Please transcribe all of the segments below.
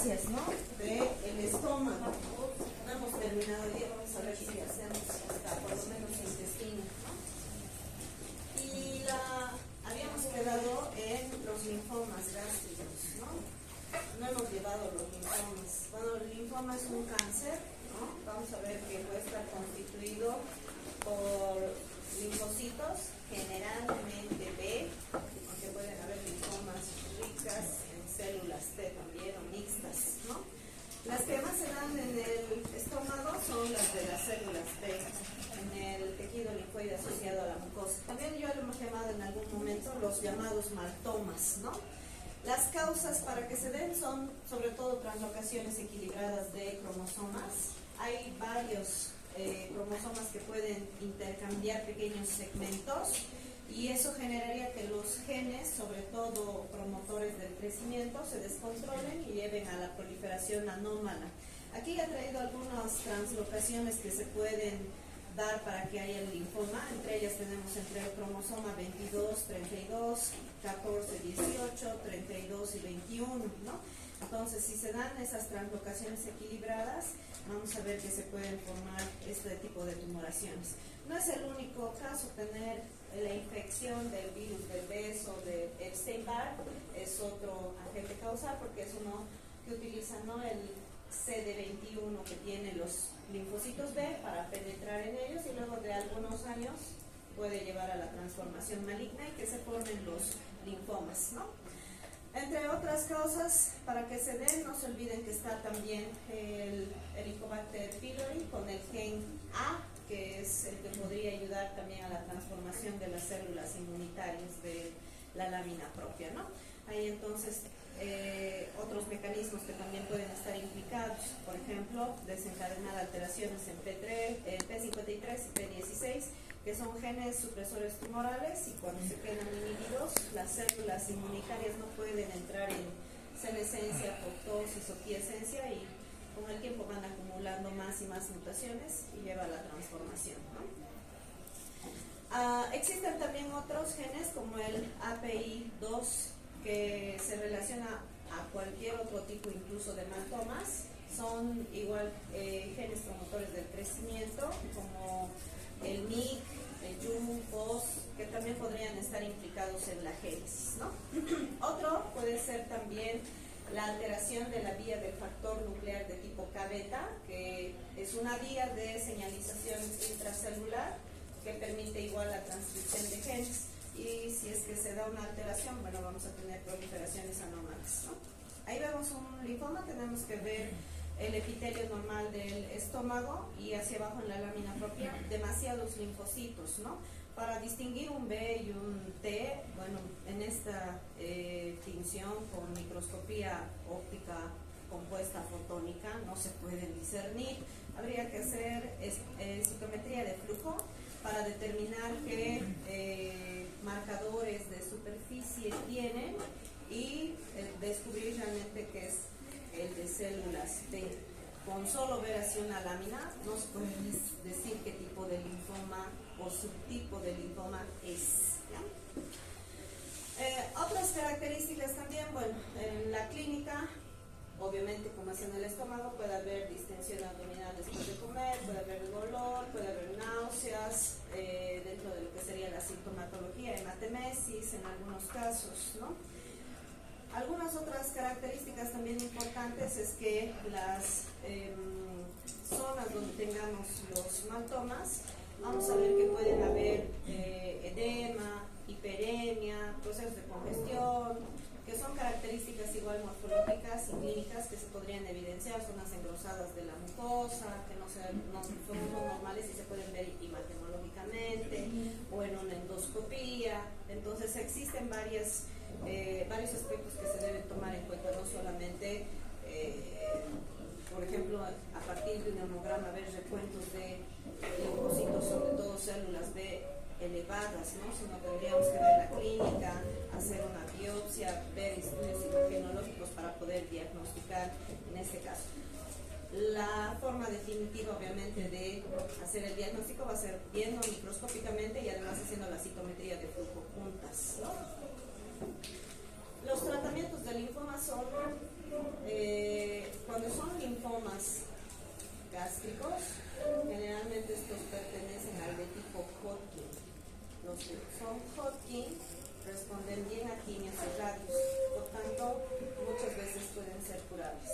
falacias, ¿no? Del estómago. No hemos terminado hoy día, vamos a ver si hacemos hasta por lo menos intestino, ¿no? Y habíamos quedado en los linfomas gástricos, ¿no? No hemos llevado los linfomas. Bueno, el linfoma es un cáncer, ¿no? Vamos a ver que puede estar constituido por linfocitos, generalmente B, aunque pueden haber linfomas ricas en células T también o mixtas, ¿no? Las que más se dan en el estómago son las de las células B, en el tejido linfoide asociado a la mucosa. También yo lo hemos llamado en algún momento los llamados maltomas, ¿no? Las causas para que se den son sobre todo translocaciones equilibradas de cromosomas. Hay varios cromosomas que pueden intercambiar pequeños segmentos y eso generaría que los genes, sobre todo promotores del crecimiento, se descontrolen y lleven a la proliferación anómala. Aquí he traído algunas translocaciones que se pueden dar para que haya el linfoma. Entre ellas tenemos entre el cromosoma 22, 32, 14, 18, 32 y 21, ¿no? Entonces, si se dan esas translocaciones equilibradas, vamos a ver que se pueden formar este tipo de tumoraciones. No es el único caso tener la infección del virus del BES o de Epstein-Barr, es otro agente causal porque es uno que utiliza, ¿no?, el CD21 que tiene los linfocitos B para penetrar en ellos y luego de algunos años puede llevar a la transformación maligna y que se formen los linfomas, ¿no? Entre otras causas, para que se den, no se olviden que está también el Helicobacter pylori con el gen A, que es el que podría ayudar también a la transformación de las células inmunitarias de la lámina propia, ¿no? Hay entonces otros mecanismos que también pueden estar implicados, por ejemplo, desencadenar alteraciones en P53 y P16, que son genes supresores tumorales, y cuando se quedan inhibidos, las células inmunitarias no pueden entrar en senescencia, apoptosis o quiescencia y con el tiempo van acumulando más y más mutaciones y lleva a la transformación, ¿no? Existen también otros genes como el API2 que se relaciona a cualquier otro tipo incluso de maltomas. Son igual genes promotores del crecimiento como el MYC, el YUM, POS, que también podrían estar implicados en la génesis, ¿no? Otro puede ser también la alteración de la vía del factor nuclear de tipo K-beta, que es una vía de señalización intracelular que permite igual la transcripción de genes. Y si es que se da una alteración, bueno, vamos a tener proliferaciones anómalas, ¿no? Ahí vemos un linfoma, tenemos que ver el epitelio normal del estómago y hacia abajo en la lámina propia demasiados linfocitos, ¿no? Para distinguir un B y un T, bueno, en esta tinción con microscopía óptica compuesta fotónica no se pueden discernir. Habría que hacer citometría de flujo para determinar qué marcadores de superficie tienen y descubrir realmente qué es el de células T. Con solo ver así una lámina no se puede decir qué tipo de linfoma o subtipo de linfoma es, ¿ya? Otras características también, bueno, en la clínica, obviamente como es en el estómago, puede haber distensión abdominal después de comer, puede haber dolor, puede haber náuseas, dentro de lo que sería la sintomatología, hematemesis en algunos casos, ¿no? Algunas otras características también importantes es que las zonas donde tengamos los maltomas, vamos a ver que pueden haber edema, hiperemia, procesos de congestión, que son características igual morfológicas y clínicas que se podrían evidenciar, zonas engrosadas de la mucosa, que no son normales y se pueden ver imagenologicamente o en una endoscopía. Entonces existen varios aspectos que se deben tomar en cuenta, no solamente, por ejemplo, a partir de un hemograma ver recuentos de linfocitos, sobre todo células B elevadas, ¿no? Sino tendríamos que ver la clínica, hacer una biopsia, ver estudios imagenológicos para poder diagnosticar en este caso. La forma definitiva, obviamente, de hacer el diagnóstico va a ser viendo microscópicamente y además haciendo la citometría de flujo juntas, ¿no? Los tratamientos del linfoma son estomas gástricos. Generalmente estos pertenecen al de tipo Hodgkin. Los que son Hodgkin responden bien a quimios y radios, por tanto muchas veces pueden ser curables.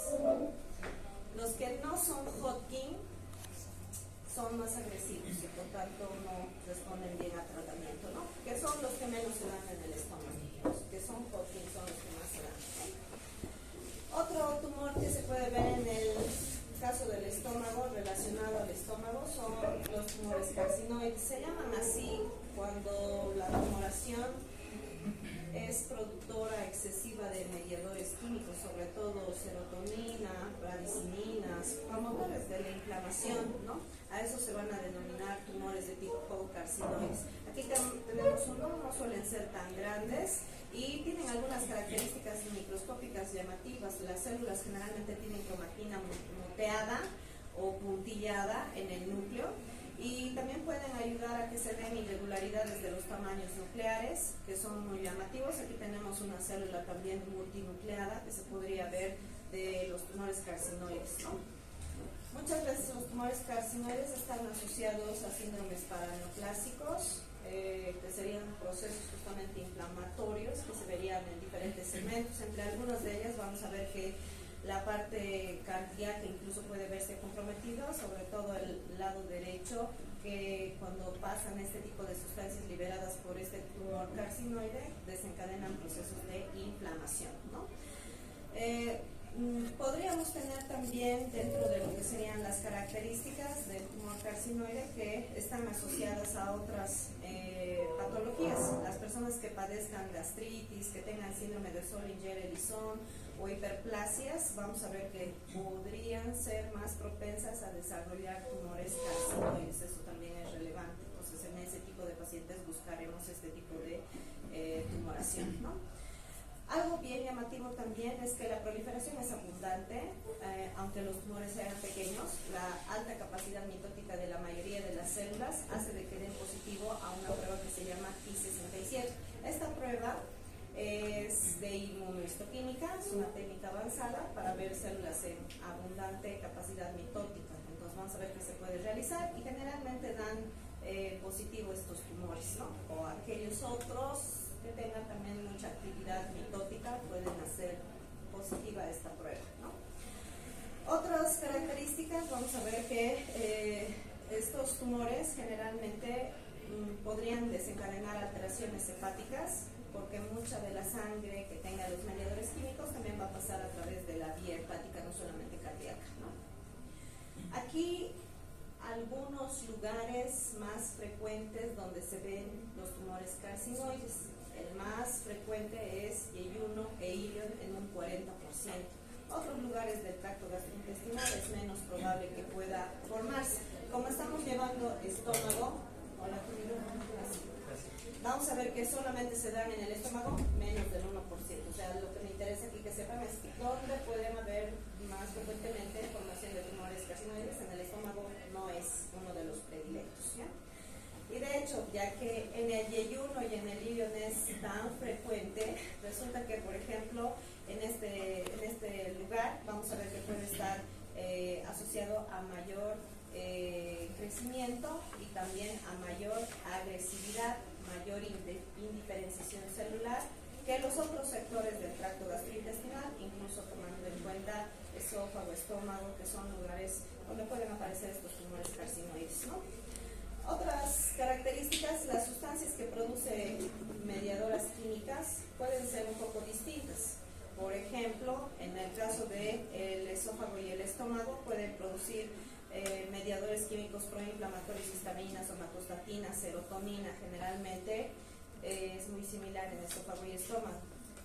Los que no son Hodgkin son más agresivos y por tanto no responden bien al tratamiento, ¿no? Que son los que menos se dan en el estómago. Los que son Hodgkin son los que más se dan, ¿no? Otro tumor que se puede ver en el caso del estómago, relacionado al estómago, son los tumores carcinoides. Se llaman así cuando la tumoración es productora excesiva de mediadores químicos, sobre todo serotonina, bradicininas, promotores de la inflamación, ¿no? A eso se van a denominar tumores de tipo carcinoides. Aquí tenemos uno, no suelen ser tan grandes y tienen algunas características microscópicas llamativas. Las células generalmente tienen cromatina moteada o puntillada en el núcleo, y también pueden ayudar a que se den irregularidades de los tamaños nucleares, que son muy llamativos. Aquí tenemos una célula también multinucleada que se podría ver de los tumores carcinoides, ¿no? Muchas veces los tumores carcinoides están asociados a síndromes paraneoplásicos, que serían procesos justamente inflamatorios que se verían en diferentes segmentos. Entre algunas de ellas vamos a ver que la parte cardíaca incluso puede verse comprometida, sobre todo el lado derecho, que cuando pasan este tipo de sustancias liberadas por este tumor carcinoide desencadenan procesos de inflamación, ¿no? Podríamos tener también dentro de lo que serían las características del tumor carcinoide que están asociadas a otras patologías. Las personas que padezcan gastritis, que tengan síndrome de Zollinger-Ellison o hiperplasias, vamos a ver que podrían ser más propensas a desarrollar tumores carcinoides. Eso también es relevante. Entonces, en ese tipo de pacientes buscaremos este tipo de tumoración, ¿no? Algo bien llamativo también es que la proliferación es abundante, aunque los tumores sean pequeños. La alta capacidad mitótica de la mayoría de las células hace de que den positivo a una prueba que se llama Ki-67. Esta prueba es de inmunohistoquímica, es una técnica avanzada para ver células en abundante capacidad mitótica. Entonces vamos a ver qué se puede realizar y generalmente dan positivo estos tumores, ¿no? O aquellos otros que tengan también mucha actividad mitótica pueden hacer positiva esta prueba, ¿no? Otras características, vamos a ver que estos tumores generalmente podrían desencadenar alteraciones hepáticas, porque mucha de la sangre que tenga los mediadores químicos también va a pasar a través de la vía hepática, no solamente cardíaca, ¿no? Aquí algunos lugares más frecuentes donde se ven los tumores carcinoides. El más frecuente es yeyuno e ilion en un 40%. Otros lugares del tracto gastrointestinal es menos probable que pueda formarse. Como estamos llevando estómago, vamos a ver que solamente se dan en el estómago menos del 1%. O sea, lo que me interesa aquí que sepan es dónde pueden haber más frecuentemente formación de tumores carcinoides. En el estómago no es uno de los predilectos, ¿ya? Y de hecho, ya que en el yeyuno y en el ilion es tan frecuente, resulta que, por ejemplo, en este lugar vamos a ver que puede estar asociado a mayor crecimiento y también a mayor agresividad, mayor indiferenciación celular que los otros sectores del tracto gastrointestinal, incluso tomando en cuenta esófago, estómago, que son lugares donde pueden aparecer estos tumores carcinoides, ¿no? Otras características, las sustancias que producen mediadoras químicas pueden ser un poco distintas. Por ejemplo, en el caso del esófago y el estómago pueden producir mediadores químicos proinflamatorios, histamina, somatostatina, serotonina. Generalmente es muy similar en esófago y estómago.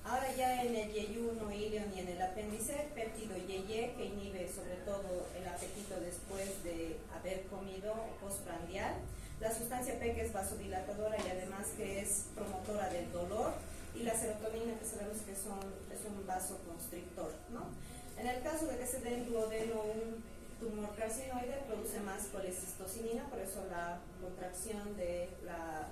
Ahora ya en el yeyuno, ilion y en el apéndice, péptido YY, que inhibe sobre todo el apetito después de haber comido o postprandial. La sustancia P, que es vasodilatadora y además que es promotora del dolor. Y la serotonina, que sabemos que es un vasoconstrictor, ¿no? En el caso de que se dé en duodeno un tumor carcinoide, produce más colecistocinina, por eso la contracción de la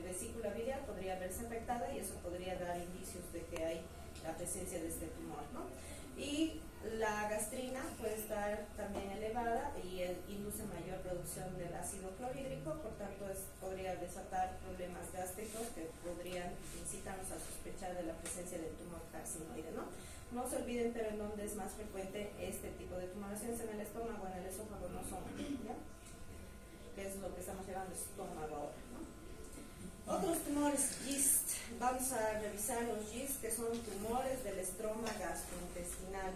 vesícula biliar podría verse afectada y eso podría dar indicios de que hay la presencia de este tumor, ¿no? Y la gastrina puede estar también elevada y induce mayor producción del ácido clorhídrico, por tanto podría desatar problemas gástricos que podrían incitarnos a sospechar de la presencia del tumor carcinoide, ¿no? No se olviden, pero en donde es más frecuente este tipo de tumoraciones, en el estómago, en el esófago no son, ¿ya? Que es lo que estamos llevando estómago ahora, ¿no? Otros tumores, GIST. Vamos a revisar los GIST, que son tumores del estroma gastrointestinal.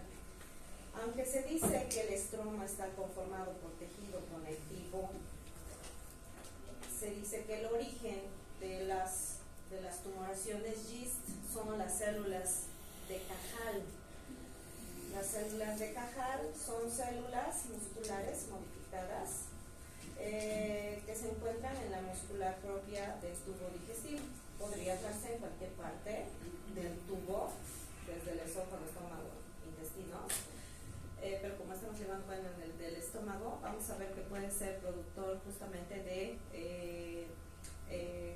Aunque se dice que el estroma está conformado por tejido conectivo, se dice que el origen de las tumoraciones GIST son las células de Cajal. Las células de Cajal son células musculares modificadas que se encuentran en la muscular propia del tubo digestivo. Podría darse en cualquier parte del tubo, desde el esófago, estómago, intestino. Pero como estamos llevando en el del estómago, vamos a ver que puede ser productor justamente de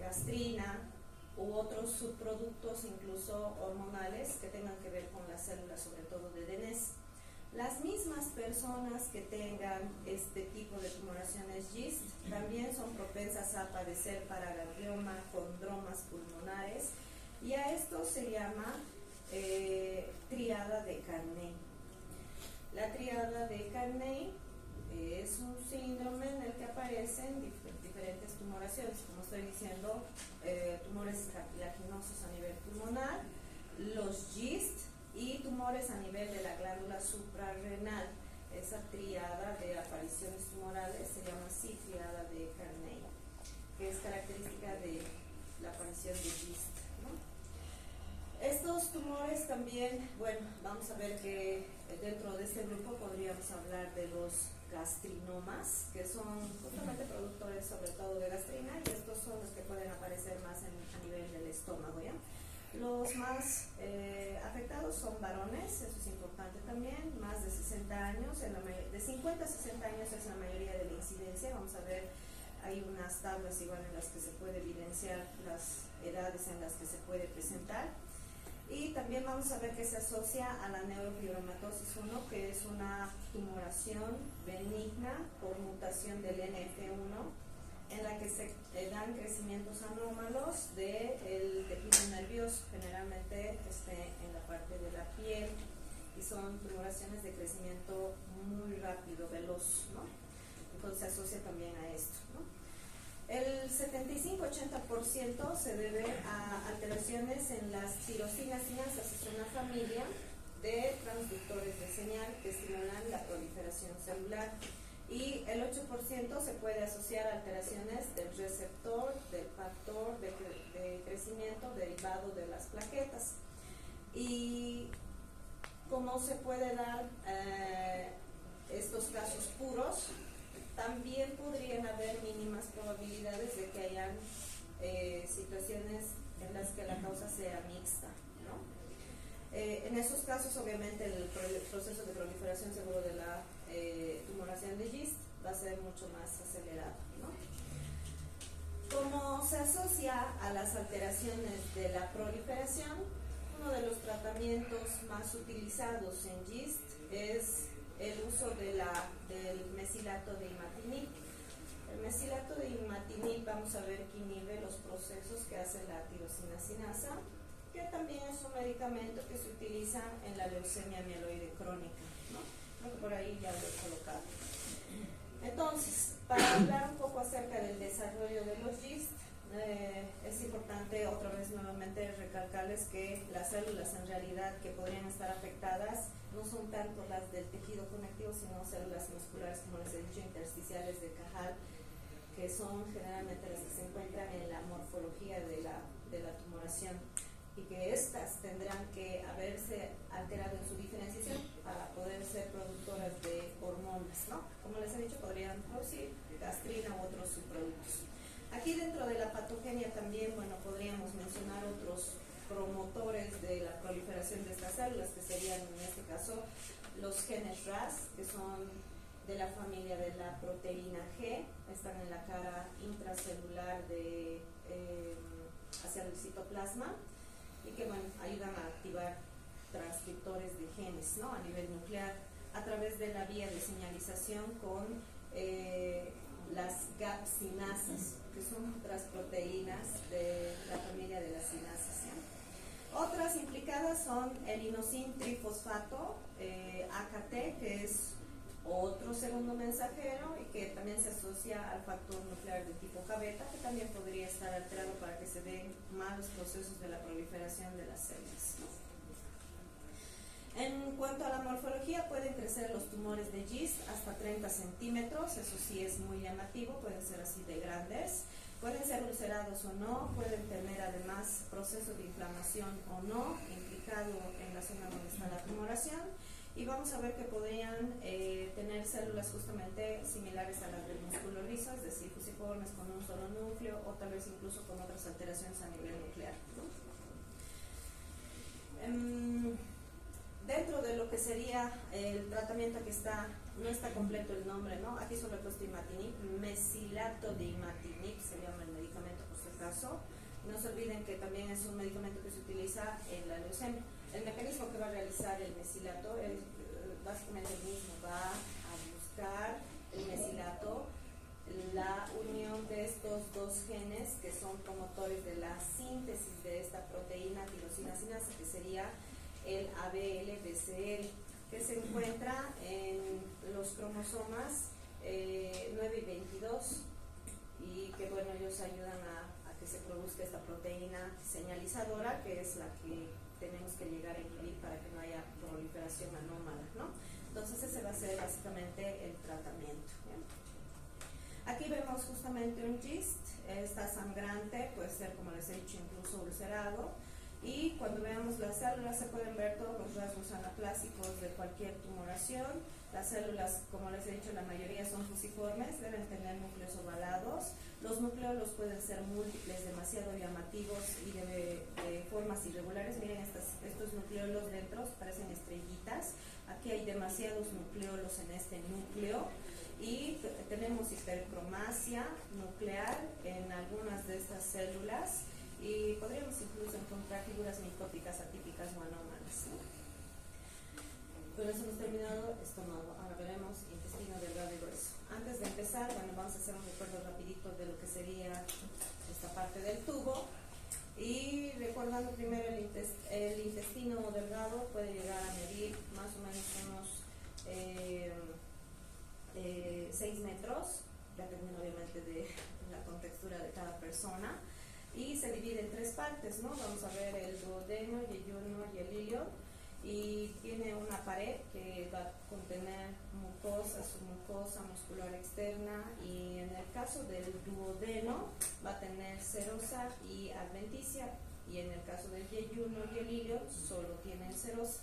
gastrina u otros subproductos, incluso hormonales, que tengan que ver con las células, sobre todo de Denez. Las mismas personas que tengan este tipo de tumoraciones GIST también son propensas a padecer paraganglioma, condromas pulmonares, y a esto se llama triada de Carney. La triada de Carney es un síndrome en el que aparecen diferentes tumoraciones, como estoy diciendo, tumores cartilaginosos a nivel pulmonar, los GIST y tumores a nivel de la glándula suprarrenal. Esa triada de apariciones tumorales se llama así, triada de Carney, que es característica de la aparición de GIST, ¿no? Estos tumores también, bueno, vamos a ver que dentro de este grupo podríamos hablar de los gastrinomas, que son justamente productores sobre todo de gastrina, y estos son los que pueden aparecer más a nivel del estómago, ¿ya? Los más afectados son varones, eso es importante también, más de 60 años, de 50 a 60 años es la mayoría de la incidencia. Vamos a ver, hay unas tablas igual en las que se puede evidenciar las edades en las que se puede presentar. Y también vamos a ver que se asocia a la neurofibromatosis 1, que es una tumoración benigna por mutación del NF1, en la que se dan crecimientos anómalos del tejido nervioso, generalmente en la parte de la piel, y son tumoraciones de crecimiento muy rápido, veloz, ¿no? Entonces se asocia también a esto, ¿no? El 75-80% se debe a alteraciones en las tirosinas sinasas. Es una familia de transductores de señal que estimulan la proliferación celular. Y el 8% se puede asociar a alteraciones del receptor, del factor de crecimiento derivado de las plaquetas. Y cómo se puede dar estos casos puros, también podrían haber mínimas probabilidades de que hayan situaciones en las que la causa sea mixta, ¿no? En esos casos, obviamente, el proceso de proliferación seguro de la tumoración de GIST va a ser mucho más acelerado, ¿no? Como se asocia a las alteraciones de la proliferación, uno de los tratamientos más utilizados en GIST es el uso del mesilato de imatinib. El mesilato de imatinib, vamos a ver que inhibe los procesos que hace la tirosina sinasa, que también es un medicamento que se utiliza en la leucemia mieloide crónica, ¿no? Creo que por ahí ya lo he colocado. Entonces, para hablar un poco acerca del desarrollo de los GIST, es importante otra vez nuevamente recalcarles que las células en realidad que podrían estar afectadas no son tanto las del tejido conectivo, sino células musculares, como les he dicho, intersticiales de Cajal, que son generalmente las que se encuentran en la morfología de la tumoración, y que estas tendrán que haberse alterado en su diferenciación para poder ser productoras de hormonas, ¿no? Como les he dicho, podrían producir gastrina u otros subproductos. Aquí dentro de la patogenia también, bueno, podríamos mencionar otros promotores de la proliferación de estas células, que serían en este caso los genes RAS, que son de la familia de la proteína G, están en la cara intracelular hacia el citoplasma, y que bueno, ayudan a activar transcriptores de genes, ¿no? A nivel nuclear, a través de la vía de señalización con las GAP-sinasas, que son otras proteínas de la familia de las sinasas, ¿sí? Otras implicadas son el inosin trifosfato, AKT, que es otro segundo mensajero y que también se asocia al factor nuclear de tipo K-beta, que también podría estar alterado para que se den malos procesos de la proliferación de las células, ¿no? En cuanto a la morfología, pueden crecer los tumores de GIST hasta 30 centímetros, eso sí es muy llamativo, pueden ser así de grandes, pueden ser ulcerados o no, pueden tener además proceso de inflamación o no implicado en la zona donde está la tumoración, y vamos a ver que podrían tener células justamente similares a las del músculo liso, es decir, fusiformes con un solo núcleo o tal vez incluso con otras alteraciones a nivel nuclear, ¿no? Dentro de lo que sería el tratamiento que no está completo el nombre, ¿no? Aquí solo he puesto imatinib, mesilato de imatinib se llama el medicamento por si acaso. No se olviden que también es un medicamento que se utiliza en la leucemia. El mecanismo que va a realizar el mesilato es básicamente el mismo, va a buscar el mesilato la unión de estos dos genes que son promotores de la síntesis de esta proteína tirosina sinasa, que sería el ABL-BCL, que se encuentra en los cromosomas 9 y 22, y que bueno, ellos ayudan a que se produzca esta proteína señalizadora, que es la que tenemos que llegar a inhibir para que no haya proliferación anómala, ¿no? Entonces ese va a ser básicamente el tratamiento, ¿bien? Aquí vemos justamente un GIST, está sangrante, puede ser, como les he dicho, incluso ulcerado, y cuando veamos las células se pueden ver todos los rasgos anaplásicos de cualquier tumoración. Las células, como les he dicho, la mayoría son fusiformes, deben tener núcleos ovalados. Los nucleolos pueden ser múltiples, demasiado llamativos y de formas irregulares. Miren, estos nucleolos dentro parecen estrellitas. Aquí hay demasiados nucleolos en este núcleo y tenemos hipercromasia nuclear en algunas de estas células, y podríamos incluso encontrar figuras micóticas atípicas o anómalas, ¿no? Con eso hemos terminado estómago. Ahora veremos intestino delgado y grueso. Antes de empezar, bueno, vamos a hacer un recuerdo rapidito de lo que sería esta parte del tubo, y recordando primero el intestino delgado puede llegar a medir más o menos unos 6 metros, dependiendo obviamente de la contextura de cada persona, y se divide en 3 partes, ¿no? Vamos a ver el duodeno, yeyuno y el ilion, y tiene una pared que va a contener mucosa, submucosa, muscular externa, y en el caso del duodeno va a tener serosa y adventicia, y en el caso del yeyuno y el ilion solo tienen serosa.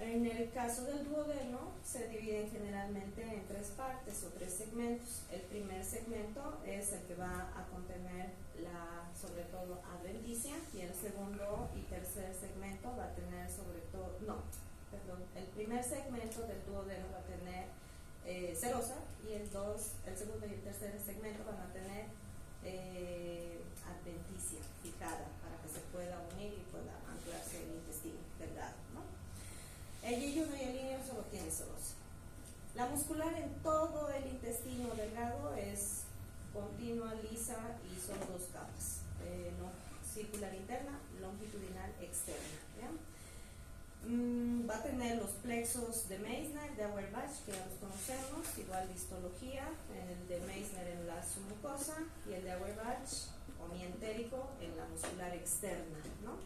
En el caso del duodeno se dividen generalmente en 3 partes o 3 segmentos. El primer segmento es el que va a contener sobre todo adventicia, y el segundo y tercer segmento va a tener el primer segmento del duodeno va a tener serosa, y el segundo y el tercer segmento van a tener adventicia fijada para que se pueda unir y pueda anclarse el intestino delgado, ¿no? El yeyuno y el ilion solo tiene serosa. La muscular en todo el intestino delgado es continua, lisa, y son 2 capas, circular interna, longitudinal externa, ¿ya? Va a tener los plexos de Meissner, de Auerbach, que ya los conocemos, igual de histología, el de Meissner en la submucosa y el de Auerbach o mientérico en la muscular externa, ¿no?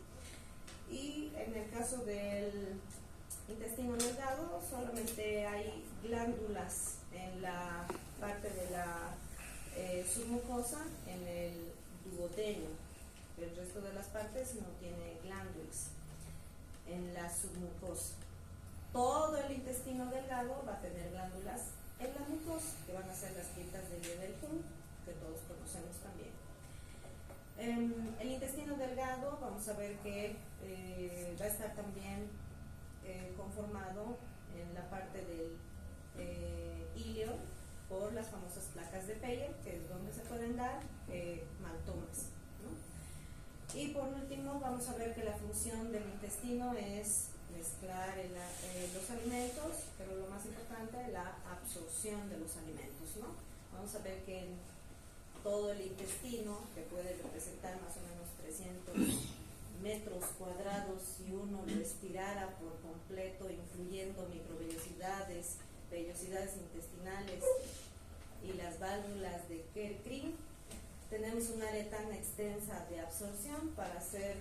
Y en el caso del intestino delgado solamente hay glándulas en la parte de la submucosa, en el duodeno. El resto de las partes no tiene glándulas en la submucosa. Todo el intestino delgado va a tener glándulas en la mucosa, que van a ser las pintas de Liebel-Hund, que todos conocemos también. El intestino delgado, vamos a ver que va a estar también conformado en la parte del ilion por las famosas placas de Peyer, que es donde se pueden dar maltomas, ¿no? Y por último vamos a ver que la función del intestino es mezclar los alimentos, pero lo más importante, la absorción de los alimentos, ¿no? Vamos a ver que en todo el intestino, que puede representar más o menos 300 metros cuadrados, si uno lo estirara por completo, incluyendo microvellosidades, vellosidades intestinales y las válvulas de Kerkring, tenemos un área tan extensa de absorción para hacer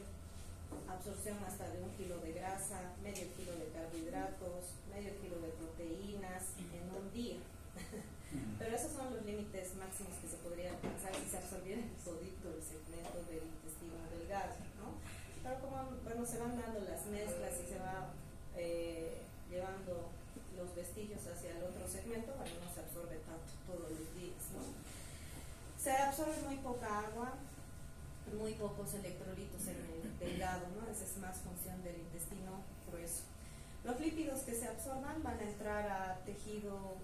absorción hasta de 1 kilo de grasa, medio kilo de carbohidratos, medio kilo de proteínas en un día. Pero esos son los límites máximos que se podría alcanzar si se absorbiera todito el segmento del intestino delgado, ¿no? Pero como bueno, se van dando las mezclas y se va llevando los vestigios hacia el otro segmento, bueno, no se absorbe tanto todos los días, ¿no? Se absorbe muy poca agua, muy pocos electrolitos en el delgado, ¿no? Esa es más función del intestino grueso. Los lípidos que se absorban van a entrar a tejido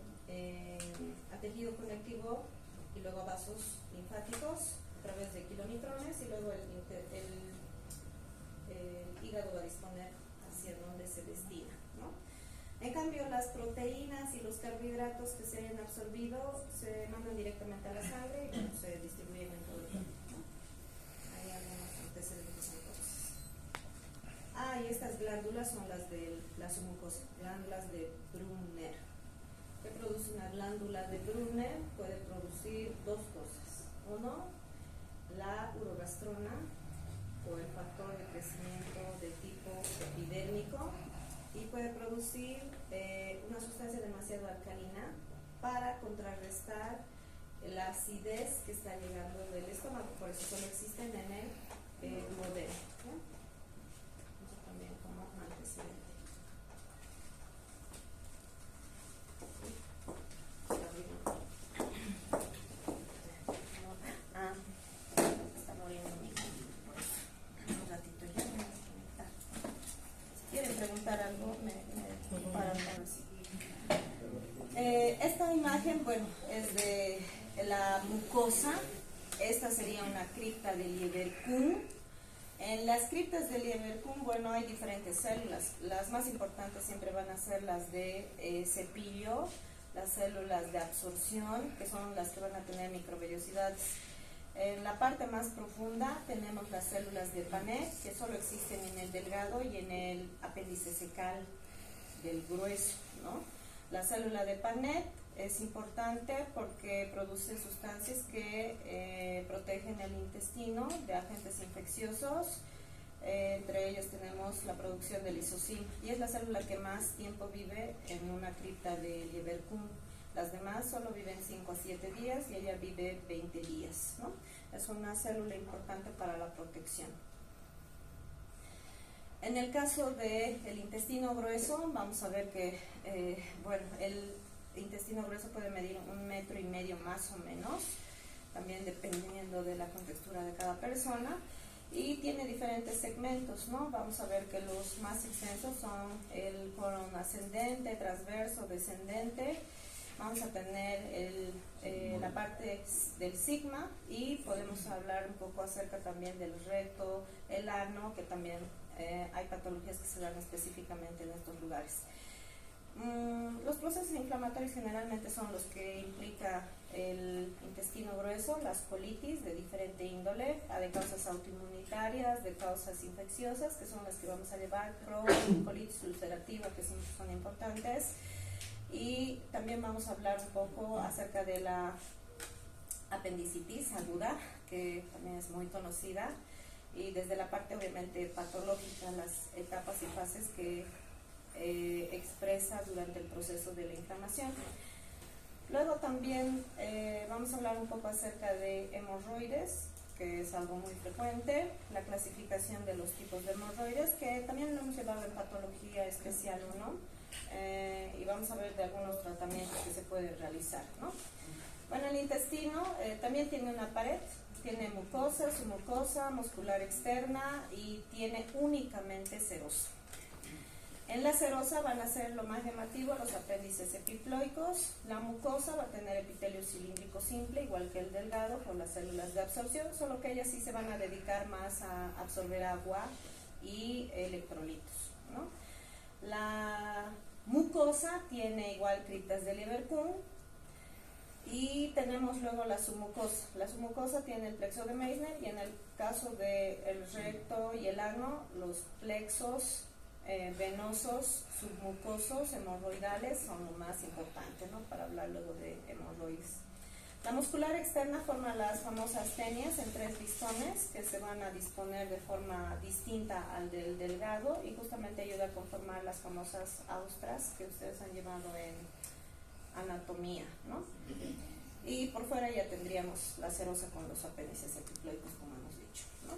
conectivo y luego a vasos linfáticos a través de kiloneutrones, y luego el hígado va a disponer hacia donde se destina, ¿no? En cambio, las proteínas y los carbohidratos que se hayan absorbido se mandan directamente a la sangre y bueno, se distribuyen en todo el cuerpo, ¿no? Hay algunos antecedentes entonces. Y estas glándulas son las de la mucosa, glándulas de Brunner. ¿Qué produce una glándula de Brunner? Puede producir dos cosas. Uno, la urogastrona, o el factor de crecimiento de tipo epidérmico, y puede producir una sustancia demasiado alcalina para contrarrestar la acidez que está llegando del estómago. Por eso solo existen en el duodeno, ¿no? Eso también como antecedente. Está muriendo un ratito ya, me voy a conectar. Si quieren preguntar algo, me paran para seguir. Esta imagen, bueno, es de la mucosa. Esta sería una cripta de Lieberkühn. En las criptas de Lieberkühn, bueno, hay diferentes células. Las más importantes siempre van a ser las de cepillo, las células de absorción, que son las que van a tener microvellosidades. En la parte más profunda tenemos las células de Paneth, que solo existen en el delgado y en el apéndice secal del grueso, ¿no? La célula de Paneth es importante porque produce sustancias que protegen el intestino de agentes infecciosos. Entre ellos tenemos la producción de lisocim, y es la célula que más tiempo vive en una cripta de Lieberkühn. Las demás solo viven 5 a 7 días y ella vive 20 días, ¿no? Es una célula importante para la protección. En el caso del intestino grueso, vamos a ver que, bueno, el intestino grueso puede medir 1,5 metros más o menos, también dependiendo de la contextura de cada persona, y tiene diferentes segmentos, ¿no? Vamos a ver que los más extensos son el colon ascendente, transverso, descendente. Vamos a tener la parte del sigma, y podemos hablar un poco acerca también del recto, el ano, que también hay patologías que se dan específicamente en estos lugares. Los procesos inflamatorios generalmente son los que implica el intestino grueso, las colitis de diferente índole, de causas autoinmunitarias, de causas infecciosas, que son las que vamos a llevar, Crohn, colitis ulcerativa, que siempre son importantes. Y también vamos a hablar un poco acerca de la apendicitis aguda, que también es muy conocida, y desde la parte obviamente patológica, las etapas y fases que expresa durante el proceso de la inflamación. Luego también vamos a hablar un poco acerca de hemorroides, que es algo muy frecuente, la clasificación de los tipos de hemorroides, que también lo hemos llevado en patología especial 1, y vamos a ver de algunos tratamientos que se pueden realizar, ¿no? Bueno, el intestino también tiene una pared, tiene mucosa, submucosa, muscular externa, y tiene únicamente serosa. En la serosa van a ser lo más llamativo los apéndices epiploicos. La mucosa va a tener epitelio cilíndrico simple, igual que el delgado, con las células de absorción, solo que ellas sí se van a dedicar más a absorber agua y electrolitos, ¿no? mucosa tiene igual criptas de Lieberkühn. Y tenemos luego la submucosa. La submucosa tiene el plexo de Meissner, y en el caso del recto y el ano, los plexos venosos, submucosos, hemorroidales son lo más importante, ¿no? Para hablar luego de hemorroides. La muscular externa forma las famosas tenias en 3 listones que se van a disponer de forma distinta al del delgado, y justamente ayuda a conformar las famosas austras que ustedes han llevado en anatomía, ¿no? Y por fuera ya tendríamos la serosa con los apéndices epiploicos, como hemos dicho, ¿no?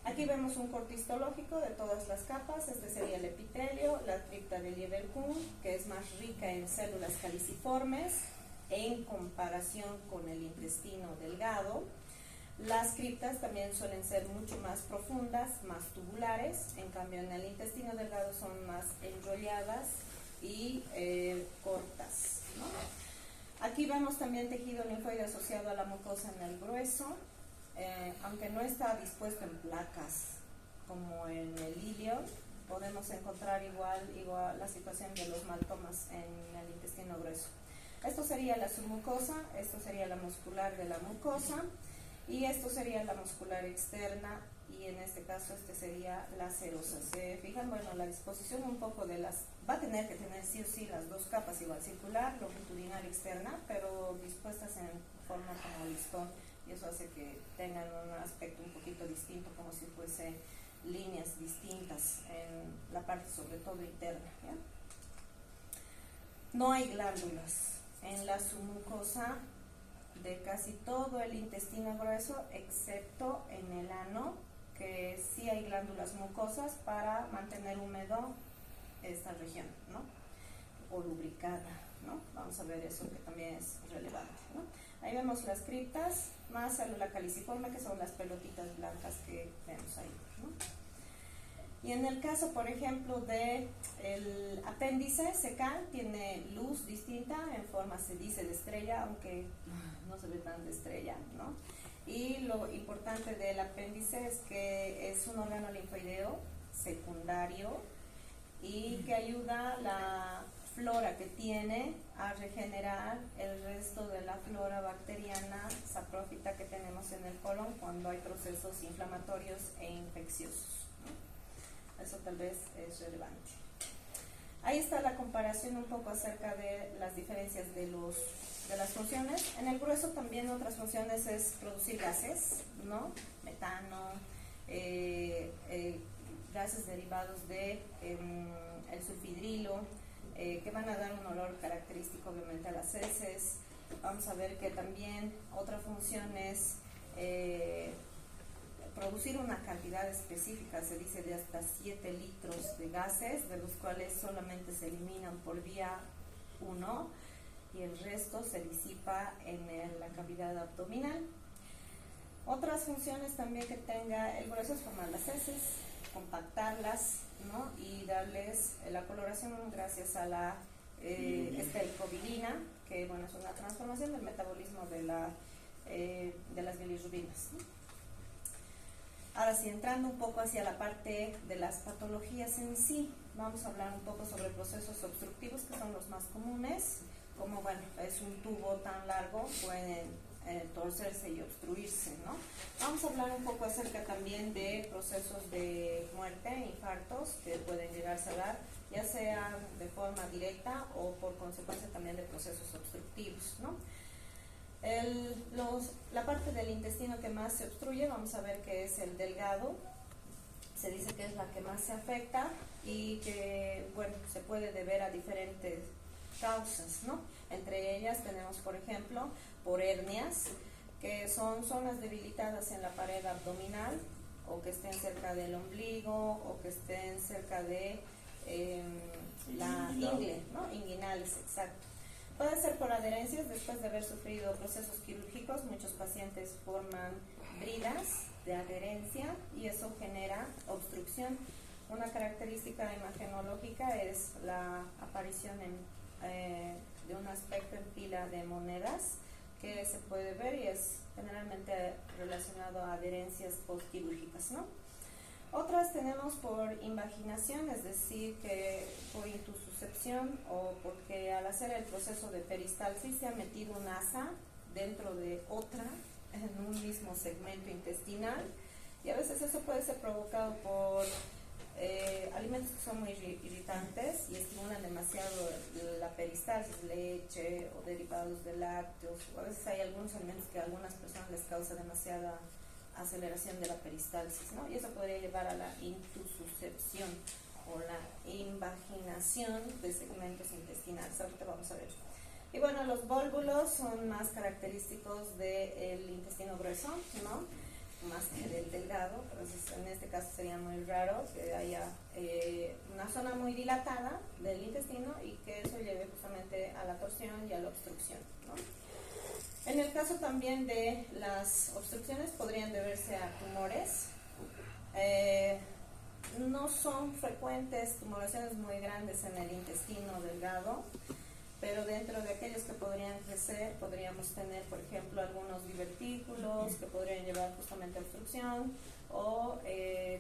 Aquí vemos un corte histológico de todas las capas. Este sería el epitelio, la cripta de Lieberkühn, que es más rica en células caliciformes en comparación con el intestino delgado. Las criptas también suelen ser mucho más profundas, más tubulares, en cambio en el intestino delgado son más enrolladas y cortas, ¿no? Aquí vemos también tejido linfoide asociado a la mucosa en el grueso, aunque no está dispuesto en placas como en el ilio, podemos encontrar igual la situación de los maltomas en el intestino grueso. Esto sería la submucosa, esto sería la muscular de la mucosa, y esto sería la muscular externa, y en este caso este sería la serosa. ¿Se fijan? Bueno, la disposición un poco de las, va a tener que tener sí o sí las dos capas igual, circular, longitudinal, externa, pero dispuestas en forma como listón, y eso hace que tengan un aspecto un poquito distinto, como si fuese líneas distintas en la parte sobre todo interna, ¿ya? No hay glándulas en la submucosa de casi todo el intestino grueso, excepto en el ano, que sí hay glándulas mucosas para mantener húmedo esta región, ¿no? O lubricada, ¿no? Vamos a ver eso, que también es relevante, ¿no? Ahí vemos las criptas, más célula caliciforme, que son las pelotitas blancas que vemos ahí, ¿no? Y en el caso, por ejemplo, de el apéndice secal, tiene luz distinta, en forma se dice de estrella, aunque no se ve tan de estrella, ¿no? Y lo importante del apéndice es que es un órgano linfoideo secundario y que ayuda la flora que tiene a regenerar el resto de la flora bacteriana saprófita que tenemos en el colon cuando hay procesos inflamatorios e infecciosos, ¿no? Eso tal vez es relevante. Ahí está la comparación un poco acerca de las diferencias de las funciones. En el grueso también otras funciones es producir gases, ¿no? Metano, gases derivados de el sulfidrilo, que van a dar un olor característico obviamente a las heces. Vamos a ver que también otra función es producir una cantidad específica, se dice de hasta 7 litros de gases, de los cuales solamente se eliminan por vía 1 y el resto se disipa en la cavidad abdominal. Otras funciones también que tenga el grueso es formar las heces, compactarlas, ¿no? Y darles la coloración gracias a la estercobilina, que bueno, es una transformación del metabolismo de las bilirrubinas, ¿no? Ahora sí, entrando un poco hacia la parte de las patologías en sí, vamos a hablar un poco sobre procesos obstructivos, que son los más comunes. Como bueno, es un tubo tan largo, pueden torcerse y obstruirse, ¿no? Vamos a hablar un poco acerca también de procesos de muerte, infartos, que pueden llegarse a dar, ya sea de forma directa o por consecuencia también de procesos obstructivos, ¿no? La parte del intestino que más se obstruye, vamos a ver que es el delgado, se dice que es la que más se afecta y que, bueno, se puede deber a diferentes causas, ¿no? Entre ellas tenemos, por ejemplo, por hernias, que son zonas debilitadas en la pared abdominal, o que estén cerca del ombligo, o que estén cerca de la ingle, ¿no? Inguinales, exacto. Puede ser por adherencias después de haber sufrido procesos quirúrgicos. Muchos pacientes forman bridas de adherencia y eso genera obstrucción. Una característica imagenológica es la aparición de un aspecto en pila de monedas que se puede ver y es generalmente relacionado a adherencias postquirúrgicas, ¿no? Otras tenemos por invaginación, es decir, que por intususcepción o porque al hacer el proceso de peristalsis se ha metido un asa dentro de otra en un mismo segmento intestinal, y a veces eso puede ser provocado por alimentos que son muy irritantes y estimulan demasiado la peristalsis, leche o derivados de lácteos, o a veces hay algunos alimentos que a algunas personas les causa demasiada aceleración de la peristalsis, ¿no? Y eso podría llevar a la intususcepción o la invaginación de segmentos intestinales. Ahorita vamos a ver. Y bueno, los vólvulos son más característicos del intestino grueso, ¿no? Más que del delgado. Entonces, en este caso sería muy raro que haya una zona muy dilatada del intestino y que eso lleve justamente a la torsión y a la obstrucción, ¿no? En el caso también de las obstrucciones podrían deberse a tumores. No son frecuentes tumoraciones muy grandes en el intestino delgado, pero dentro de aquellos que podrían crecer podríamos tener, por ejemplo, algunos divertículos que podrían llevar justamente a obstrucción, o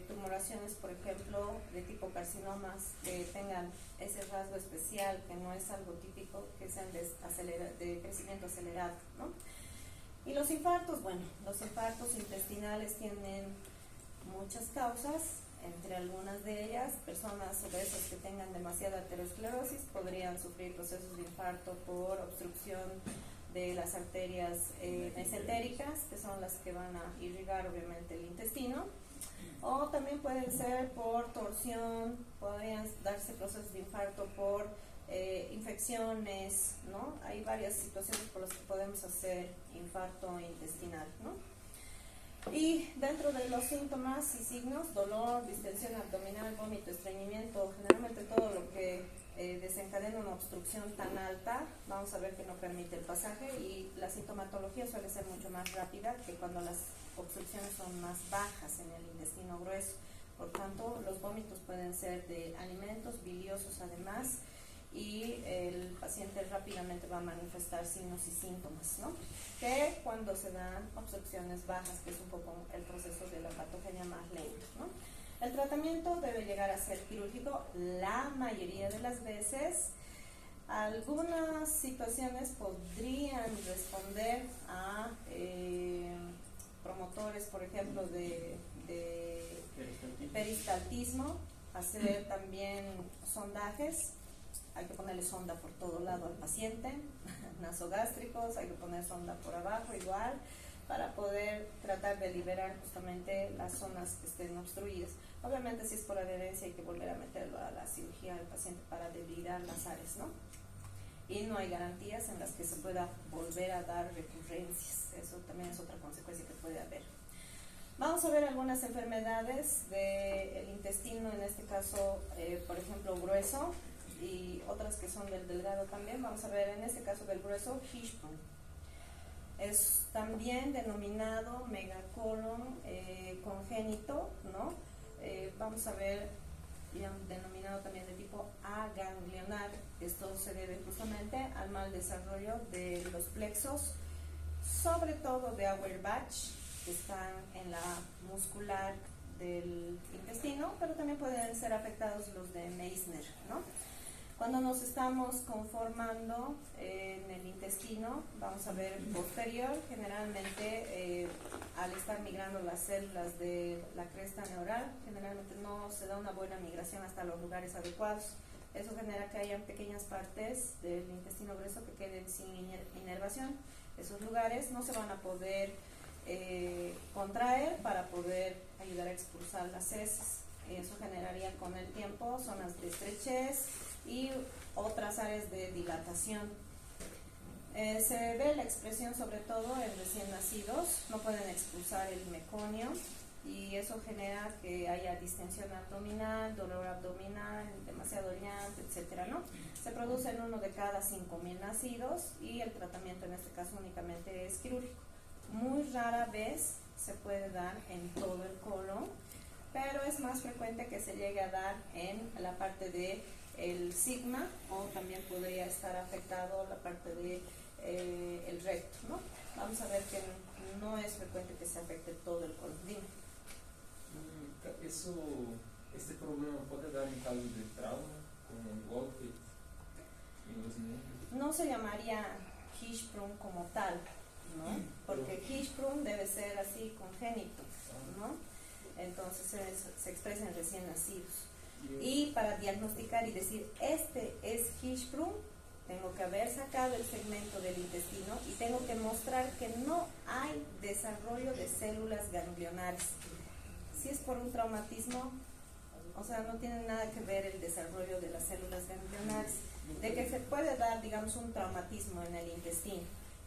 tumoraciones, por ejemplo, de tipo carcinomas que tengan ese rasgo especial, que no es algo típico, que sean de crecimiento acelerado, ¿no? Y los infartos, bueno, los infartos intestinales tienen muchas causas. Entre algunas de ellas, personas obesas que tengan demasiada aterosclerosis podrían sufrir procesos de infarto por obstrucción de las arterias mesentéricas, que son las que van a irrigar obviamente el intestino, o también pueden ser por torsión, podrían darse procesos de infarto por infecciones, ¿no? Hay varias situaciones por las que podemos hacer infarto intestinal, ¿no? Y dentro de los síntomas y signos, dolor, distensión abdominal, vómito, estreñimiento, generalmente todo lo que desencadena una obstrucción tan alta, vamos a ver que no permite el pasaje, y la sintomatología suele ser mucho más rápida que cuando las obstrucciones son más bajas en el intestino grueso. Por tanto, los vómitos pueden ser de alimentos biliosos además, y el paciente rápidamente va a manifestar signos y síntomas, ¿no? Que cuando se dan obstrucciones bajas, que es un poco el proceso de la patogenia más lento, ¿no? El tratamiento debe llegar a ser quirúrgico la mayoría de las veces. Algunas situaciones podrían responder a promotores, por ejemplo, de peristaltismo, hacer también sondajes. Hay que ponerle sonda por todo lado al paciente, nasogástricos, hay que poner sonda por abajo igual, para poder tratar de liberar justamente las zonas que estén obstruidas. Obviamente si es por adherencia hay que volver a meterlo a la cirugía del paciente para debilitar las áreas, ¿no? Y no hay garantías en las que se pueda volver a dar recurrencias, eso también es otra consecuencia que puede haber. Vamos a ver algunas enfermedades del intestino, en este caso, por ejemplo, grueso, y otras que son del delgado también. Vamos a ver en este caso del grueso, Hirschsprung. Es también denominado megacolon congénito, ¿no? Vamos a ver denominado también de tipo aganglionar. Esto se debe justamente al mal desarrollo de los plexos, sobre todo de Auerbach, que están en la muscular del intestino, pero también pueden ser afectados los de Meissner, ¿no? Cuando nos estamos conformando en el intestino, vamos a ver posterior, generalmente al estar migrando las células de la cresta neural, generalmente no se da una buena migración hasta los lugares adecuados. Eso genera que hayan pequeñas partes del intestino grueso que queden sin inervación. Esos lugares no se van a poder contraer para poder ayudar a expulsar las heces. Eso generaría con el tiempo zonas de estrechez y otras áreas de dilatación. Se ve la expresión sobre todo en recién nacidos, no pueden expulsar el meconio y eso genera que haya distensión abdominal, dolor abdominal, demasiado llanto, etcétera, ¿no? Se produce en 1 de cada 5.000 nacidos y el tratamiento en este caso únicamente es quirúrgico. Muy rara vez se puede dar en todo el colon, pero es más frecuente que se llegue a dar en la parte de el sigma, o también podría estar afectado la parte de el recto, ¿no? Vamos a ver que no es frecuente que se afecte todo el colon. Dime. este problema puede dar en caso de trauma, como un golpe en los miembros. No se llamaría Hirschsprung como tal, ¿no? Porque Hirschsprung debe ser así congénito, ¿no? Entonces se expresa en recién nacidos. Y para diagnosticar y decir, este es Hirschsprung, tengo que haber sacado el segmento del intestino y tengo que mostrar que no hay desarrollo de células ganglionares. Si es por un traumatismo, o sea, no tiene nada que ver el desarrollo de las células ganglionares. De que se puede dar, digamos, un traumatismo en el intestino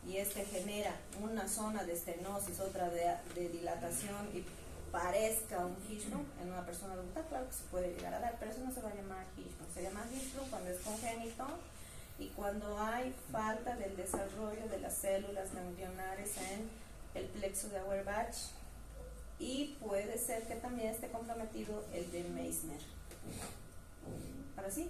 y este genera una zona de estenosis, otra de dilatación y parezca un Hirschsprung en una persona adulta, claro que se puede llegar a dar, pero eso no se va a llamar Hirschsprung. Se llama Hirschsprung cuando es congénito y cuando hay falta del desarrollo de las células ganglionares en el plexo de Auerbach, y puede ser que también esté comprometido el de Meissner. ¿Ahora sí?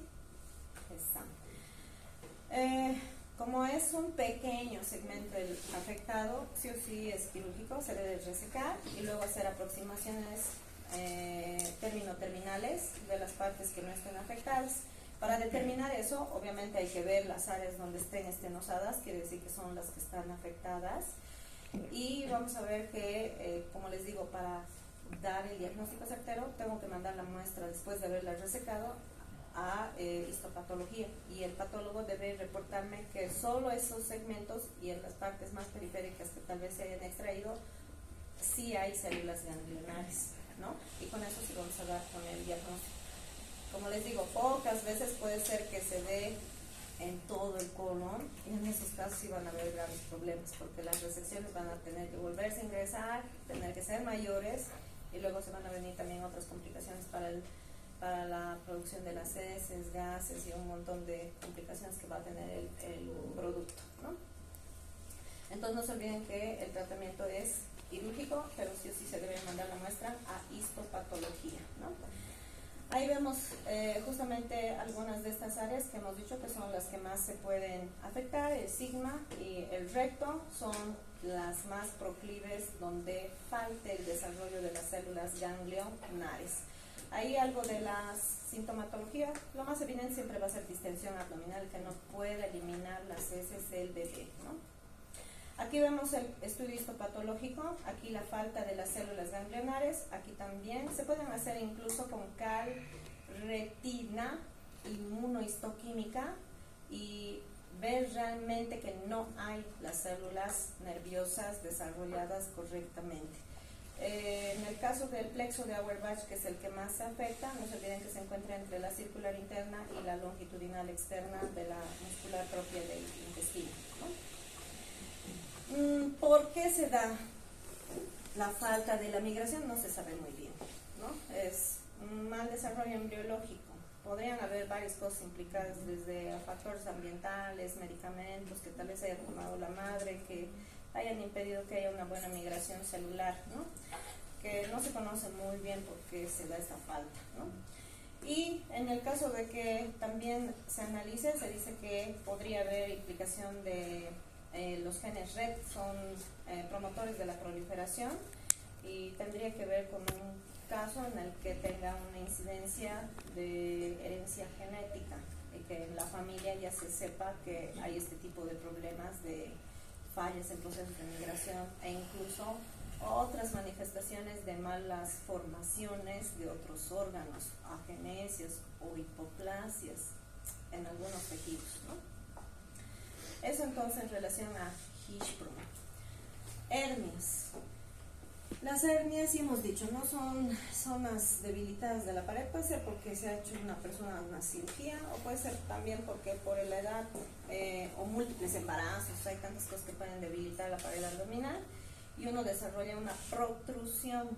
Como es un pequeño segmento el afectado, sí o sí es quirúrgico, se debe resecar y luego hacer aproximaciones terminales de las partes que no estén afectadas. Para determinar eso, obviamente hay que ver las áreas donde estén estenosadas, quiere decir que son las que están afectadas. Y vamos a ver que, como les digo, para dar el diagnóstico certero, tengo que mandar la muestra después de haberla resecado a histopatología, y el patólogo debe reportarme que solo esos segmentos y en las partes más periféricas que tal vez se hayan extraído, sí hay células ganglionares, ¿no? Y con eso sí vamos a dar con el diagnóstico. Como les digo, pocas veces puede ser que se dé en todo el colon, y en esos casos sí van a haber graves problemas, porque las resecciones van a tener que volverse a ingresar, tener que ser mayores, y luego se van a venir también otras complicaciones para la producción de las heces, gases y un montón de complicaciones que va a tener el producto, ¿no? Entonces no se olviden que el tratamiento es quirúrgico, pero sí o sí se debe mandar la muestra a histopatología, ¿no? Ahí vemos justamente algunas de estas áreas que hemos dicho que son las que más se pueden afectar. El sigma y el recto son las más proclives donde falte el desarrollo de las células ganglionares. Ahí algo de la sintomatología, lo más evidente siempre va a ser distensión abdominal que no puede eliminar las heces del bebé, ¿no? Aquí vemos el estudio histopatológico, aquí la falta de las células ganglionares, aquí también se pueden hacer incluso con retina, inmunohistoquímica, y ver realmente que no hay las células nerviosas desarrolladas correctamente. En el caso del plexo de Auerbach, que es el que más se afecta, no se olviden que se encuentra entre la circular interna y la longitudinal externa de la muscular propia del intestino, ¿no? ¿Por qué se da la falta de la migración? No se sabe muy bien, ¿no? Es un mal desarrollo embriológico. Podrían haber varias cosas implicadas, desde factores ambientales, medicamentos que tal vez haya tomado la madre, que hayan impedido que haya una buena migración celular, ¿no? Que no se conoce muy bien por qué se da esta falta, ¿no? Y en el caso de que también se analice, se dice que podría haber implicación de los genes RET, son promotores de la proliferación, y tendría que ver con un caso en el que tenga una incidencia de herencia genética y que en la familia ya se sepa que hay este tipo de problemas de fallas en procesos de migración e incluso otras manifestaciones de malas formaciones de otros órganos, agenesias o hipoplasias en algunos tejidos, ¿no? Eso entonces en relación a Hirschsprung. Hernias. Las hernias, sí hemos dicho, no son zonas debilitadas de la pared, puede ser porque se ha hecho una persona una cirugía, o puede ser también porque por la edad o múltiples embarazos, hay tantas cosas que pueden debilitar la pared abdominal y uno desarrolla una protrusión.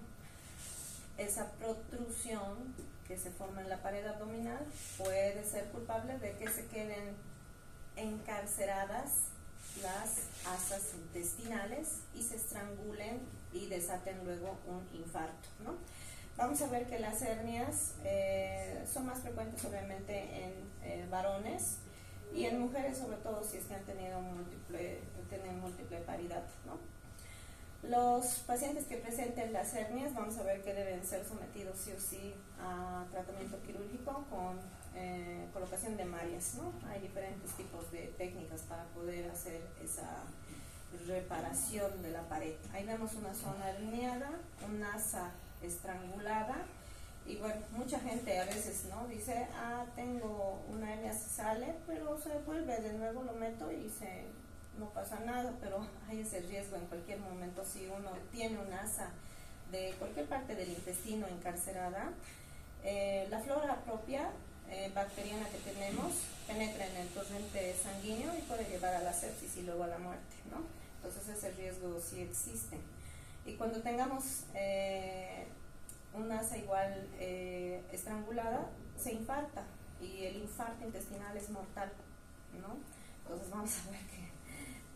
Esa protrusión que se forma en la pared abdominal puede ser culpable de que se queden encarceradas las asas intestinales y se estrangulen y desaten luego un infarto, ¿no? Vamos a ver que las hernias son más frecuentes obviamente en varones y en mujeres, sobre todo si es que han tenido múltiple paridad, ¿no? Los pacientes que presenten las hernias, vamos a ver que deben ser sometidos sí o sí a tratamiento quirúrgico con colocación de mallas, ¿no? Hay diferentes tipos de técnicas para poder hacer esa reparación de la pared. Ahí vemos una zona herniada, un asa estrangulada, y bueno, mucha gente a veces no dice, tengo una hernia, se sale, pero se vuelve de nuevo, lo meto y no pasa nada, pero hay ese riesgo en cualquier momento. Si uno tiene un asa de cualquier parte del intestino encarcerada, la flora propia bacteriana que tenemos penetra en el torrente sanguíneo y puede llevar a la sepsis y luego a la muerte, ¿no? Entonces ese riesgo sí existe. Y cuando tengamos un asa igual estrangulada, se infarta, y el infarto intestinal es mortal, ¿no? Entonces vamos a ver que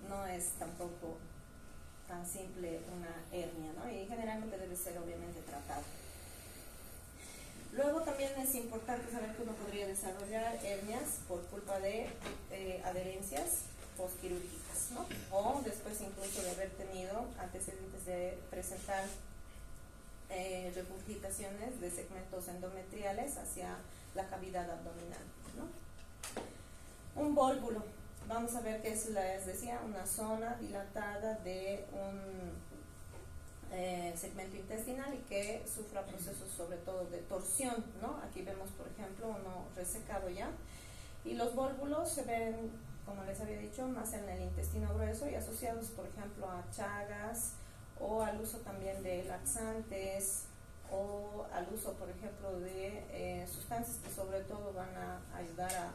no es tampoco tan simple una hernia, ¿no? Y generalmente debe ser obviamente tratado. Luego también es importante saber que uno podría desarrollar hernias por culpa de adherencias postquirúrgicas, ¿no? O después incluso de haber tenido antecedentes de presentar regurgitaciones de segmentos endometriales hacia la cavidad abdominal, ¿no? Un vólvulo, vamos a ver que es, les decía, una zona dilatada de un segmento intestinal y que sufra procesos sobre todo de torsión, ¿no? Aquí vemos, por ejemplo, uno resecado ya, y los vólvulos se ven, como les había dicho, más en el intestino grueso y asociados, por ejemplo, a chagas, o al uso también de laxantes, o al uso, por ejemplo, de sustancias que sobre todo van a ayudar a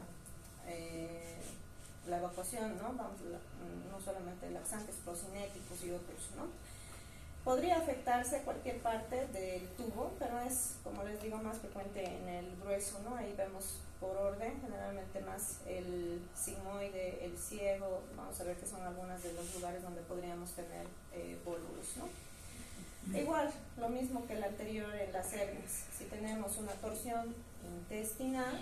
la evacuación, ¿no? No solamente laxantes, procinéticos y otros, ¿no? Podría afectarse cualquier parte del tubo, pero es, como les digo, más frecuente en el grueso, ¿no? Ahí vemos por orden, generalmente más el sigmoide, el ciego. Vamos a ver que son algunos de los lugares donde podríamos tener vólvulos, ¿no? Igual, lo mismo que el anterior en las hernias. Si tenemos una torsión intestinal,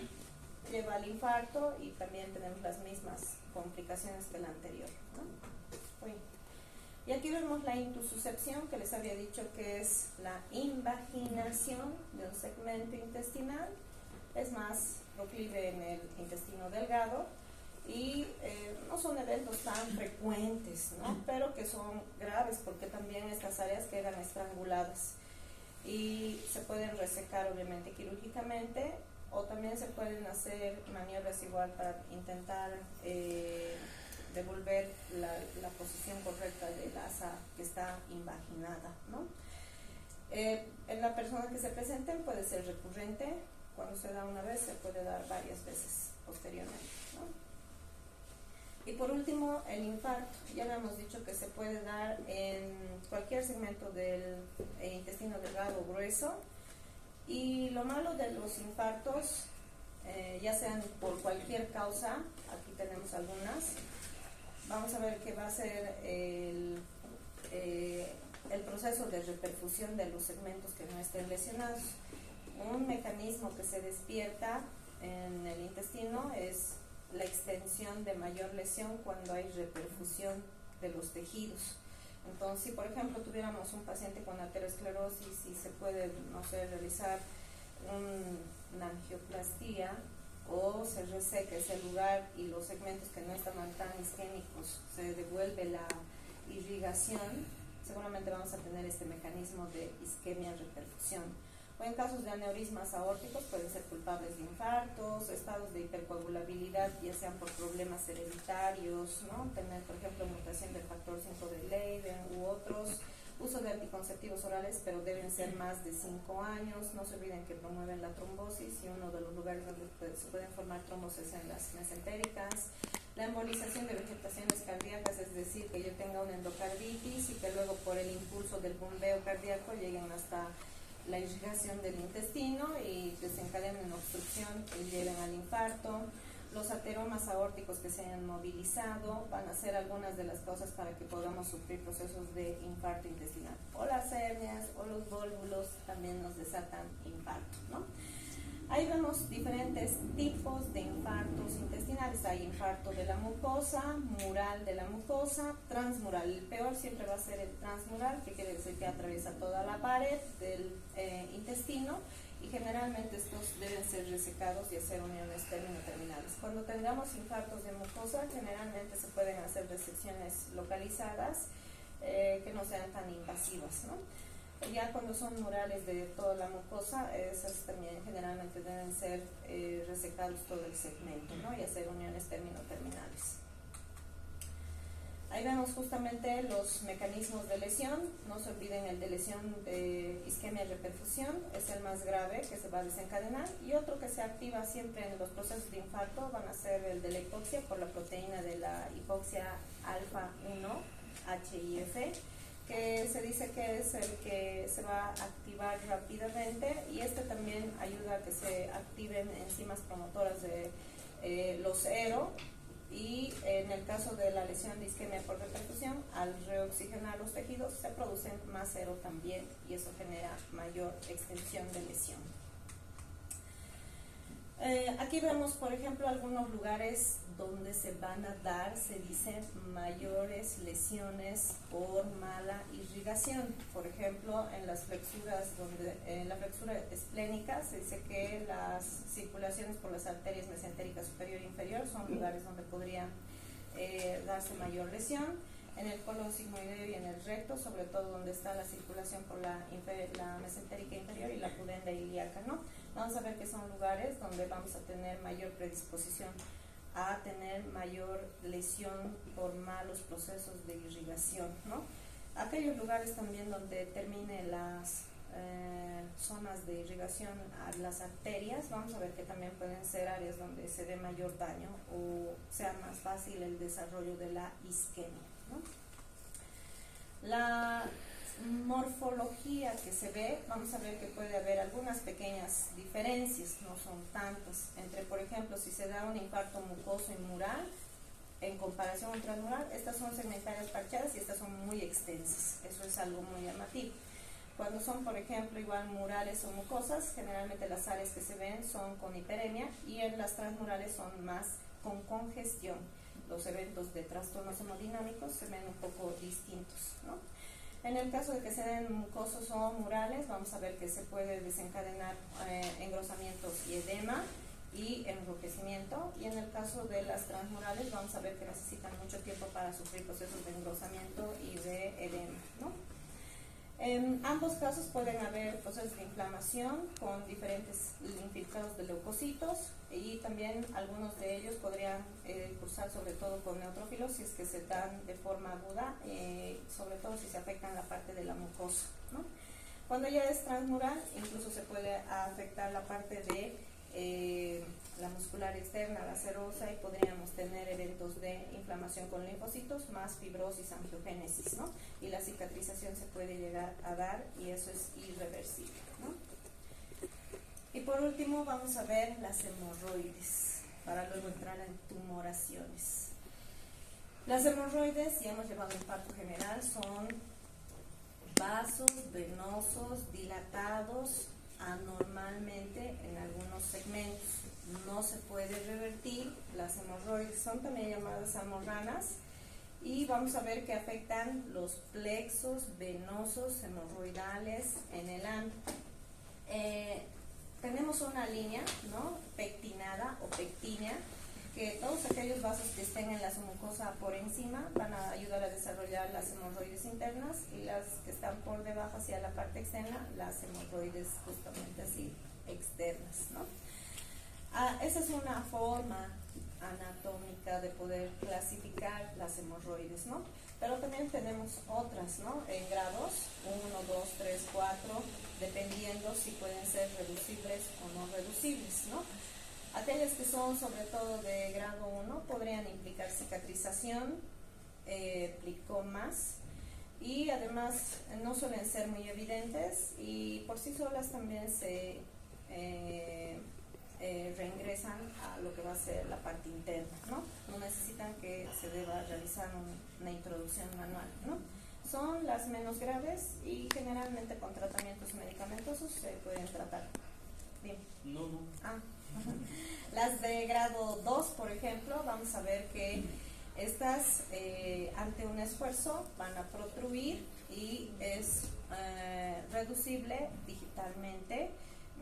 lleva al infarto, y también tenemos las mismas complicaciones que el anterior, ¿no? Y aquí vemos la intususcepción, que les había dicho que es la invaginación de un segmento intestinal. Es más proclive en el intestino delgado, y no son eventos tan frecuentes, ¿no? Pero que son graves, porque también estas áreas quedan estranguladas y se pueden resecar obviamente quirúrgicamente, o también se pueden hacer maniobras igual para intentar devolver la posición correcta del asa que está invaginada, ¿no? En la persona que se presenten puede ser recurrente. Cuando se da una vez, se puede dar varias veces posteriormente, ¿no? Y por último, el infarto. Ya habíamos dicho que se puede dar en cualquier segmento del intestino delgado o grueso. Y lo malo de los infartos, ya sean por cualquier causa, aquí tenemos algunas. Vamos a ver que va a ser el proceso de reperfusión de los segmentos que no estén lesionados. Un mecanismo que se despierta en el intestino es la extensión de mayor lesión cuando hay reperfusión de los tejidos. Entonces, si por ejemplo tuviéramos un paciente con aterosclerosis y se puede, no sé, realizar una angioplastía, o se reseca ese lugar y los segmentos que no estaban tan isquémicos, se devuelve la irrigación, seguramente vamos a tener este mecanismo de isquemia-reperfusión. O en casos de aneurismas aórticos pueden ser culpables de infartos, estados de hipercoagulabilidad, ya sean por problemas hereditarios, ¿no? Tener, por ejemplo, mutación del factor 5 de Leiden u otros. Uso de anticonceptivos orales, pero deben ser más de 5 años. No se olviden que promueven la trombosis, y uno de los lugares donde se pueden formar trombosis en las mesentéricas. La embolización de vegetaciones cardíacas, es decir, que yo tenga una endocarditis y que luego por el impulso del bombeo cardíaco lleguen hasta la irrigación del intestino y desencadenen obstrucción y lleven al infarto. Los ateromas aórticos que se hayan movilizado van a ser algunas de las causas para que podamos sufrir procesos de infarto intestinal. O las hernias o los vólvulos también nos desatan infarto, ¿no? Ahí vemos diferentes tipos de infartos intestinales. está infarto de la mucosa, mural de la mucosa, transmural. El peor siempre va a ser el transmural, que quiere decir que atraviesa toda la pared del intestino, y generalmente estos deben ser resecados y hacer uniones término-terminales. Cuando tengamos infartos de mucosa, generalmente se pueden hacer resecciones localizadas que no sean tan invasivas, ¿no? Ya cuando son murales de toda la mucosa, esas también generalmente deben ser resecados todo el segmento, ¿no? Y hacer uniones término-terminales. Ahí vemos justamente los mecanismos de lesión. No se olviden el de lesión de isquemia y reperfusión, es el más grave que se va a desencadenar. Y otro que se activa siempre en los procesos de infarto van a ser el de la hipoxia por la proteína de la hipoxia alfa 1, HIF, que se dice que es el que se va a activar rápidamente, y este también ayuda a que se activen enzimas promotoras de los ERO. Y en el caso de la lesión de isquemia por reperfusión, al reoxigenar los tejidos se producen más ERO también, y eso genera mayor extensión de lesión. Aquí vemos, por ejemplo, algunos lugares donde se van a dar, se dicen, mayores lesiones por mala irrigación. Por ejemplo, en las flexuras, en la flexura esplénica, se dice que las circulaciones por las arterias mesentérica superior e inferior son lugares donde podría darse mayor lesión. En el colon sigmoideo y en el recto, sobre todo donde está la circulación por la mesentérica inferior y la pudenda ilíaca, ¿no? Vamos a ver que son lugares donde vamos a tener mayor predisposición a tener mayor lesión por malos procesos de irrigación, ¿no? Aquellos lugares también donde terminen las zonas de irrigación a las arterias, vamos a ver que también pueden ser áreas donde se dé mayor daño o sea más fácil el desarrollo de la isquemia, ¿no? La morfología que se ve, vamos a ver que puede haber algunas pequeñas diferencias, no son tantas, entre, por ejemplo, si se da un infarto mucoso y mural en comparación a un transmural, estas son segmentarias parchadas y estas son muy extensas. Eso es algo muy llamativo. Cuando son, por ejemplo, igual murales o mucosas, generalmente las áreas que se ven son con hiperemia, y en las transmurales son más con congestión. Los eventos de trastornos hemodinámicos se ven un poco distintos, ¿no? En el caso de que se den mucosos o murales, vamos a ver que se puede desencadenar engrosamientos y edema y enrojecimiento, y en el caso de las transmurales vamos a ver que necesitan mucho tiempo para sufrir procesos de engrosamiento y de edema, ¿no? En ambos casos pueden haber procesos de inflamación con diferentes infiltrados de leucocitos, y también algunos de ellos podrían cursar sobre todo con neutrófilos si es que se dan de forma aguda, sobre todo si se afectan la parte de la mucosa, ¿no? Cuando ya es transmural, incluso se puede afectar la parte de la muscular externa, la serosa, y podríamos tener eventos de inflamación con linfocitos más fibrosis, angiogénesis, ¿no? Y la cicatrización se puede llegar a dar, y eso es irreversible, ¿no? Y por último vamos a ver las hemorroides, para luego entrar en tumoraciones. Las hemorroides, ya hemos llevado el parto general, son vasos venosos dilatados anormalmente en algunos segmentos. No se puede revertir. Las hemorroides son también llamadas almorranas, y vamos a ver que afectan los plexos venosos hemorroidales en el ano. Tenemos una línea, ¿no?, pectinada o pectínea, que todos aquellos vasos que estén en la mucosa por encima van a ayudar a desarrollar las hemorroides internas, y las que están por debajo hacia la parte externa, las hemorroides justamente así externas, ¿no? Esa es una forma anatómica de poder clasificar las hemorroides, ¿no? Pero también tenemos otras, ¿no?, en grados 1, 2, 3, 4, dependiendo si pueden ser reducibles o no reducibles, ¿no? Aquellas que son sobre todo de grado 1 podrían implicar cicatrización, plicomas, y además no suelen ser muy evidentes, y por sí solas también se reingresan a lo que va a ser la parte interna, ¿no? No necesitan que se deba realizar una introducción manual, ¿no? Son las menos graves, y generalmente con tratamientos medicamentosos se pueden tratar. Bien. No. Las de grado 2, por ejemplo, vamos a ver que estas ante un esfuerzo van a protruir y es reducible digitalmente,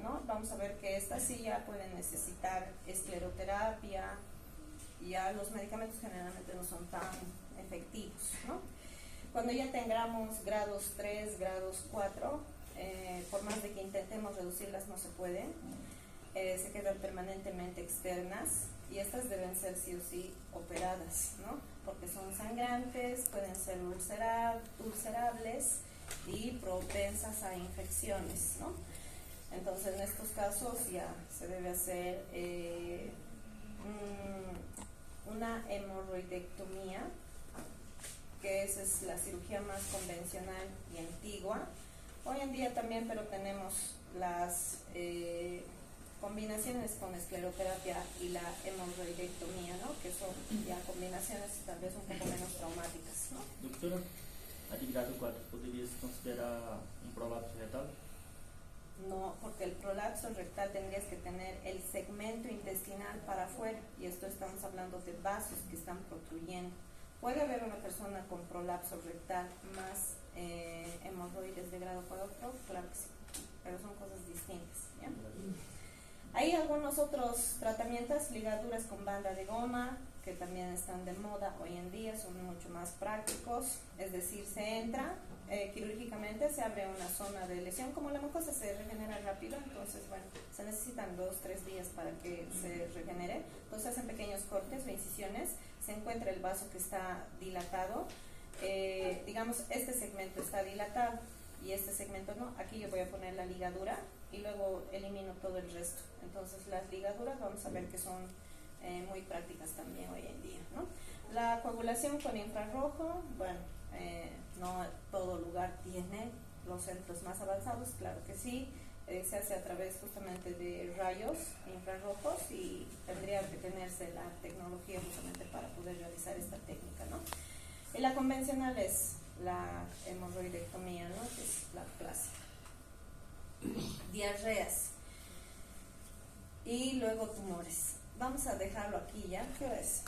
¿no? Vamos a ver que estas sí ya pueden necesitar escleroterapia, ya los medicamentos generalmente no son tan efectivos, ¿no? Cuando ya tengamos grados 3, grados 4, por más de que intentemos reducirlas no se pueden, se quedan permanentemente externas y estas deben ser sí o sí operadas, ¿no? Porque son sangrantes, pueden ser ulcerables y propensas a infecciones, ¿no? Entonces en estos casos ya se debe hacer una hemorroidectomía, que esa es la cirugía más convencional y antigua. Hoy en día también, pero tenemos las combinaciones con escleroterapia y la hemorroidectomía, ¿no? Que son ya combinaciones tal vez un poco menos traumáticas, ¿no? Doctora, a de grado 4 poderia se considerar prolapso retal? No, porque el prolapso rectal tendrías que tener el segmento intestinal para afuera, y esto estamos hablando de vasos que están protruyendo. Puede haber una persona con prolapso rectal más hemorroides de grado 4, claro que sí, pero son cosas distintas, ¿ya? Hay algunos otros tratamientos, ligaduras con banda de goma, que también están de moda hoy en día, son mucho más prácticos, es decir, se entra quirúrgicamente, se abre una zona de lesión, como la mucosa se regenera rápido, entonces bueno, se necesitan 2-3 días para que se regenere, entonces hacen pequeños cortes o incisiones, se encuentra el vaso que está dilatado, digamos este segmento está dilatado y este segmento no, aquí yo voy a poner la ligadura y luego elimino todo el resto. Entonces las ligaduras vamos a ver que son muy prácticas también hoy en día, ¿no? La coagulación con infrarrojo, bueno, no todo lugar tiene los centros más avanzados, claro que sí, se hace a través justamente de rayos infrarrojos y tendría que tenerse la tecnología justamente para poder realizar esta técnica, ¿no? Y la convencional es la hemorroidectomía, ¿no? Que es la clásica. Diarreas y luego tumores. Vamos a dejarlo aquí ya. ¿Qué hora es?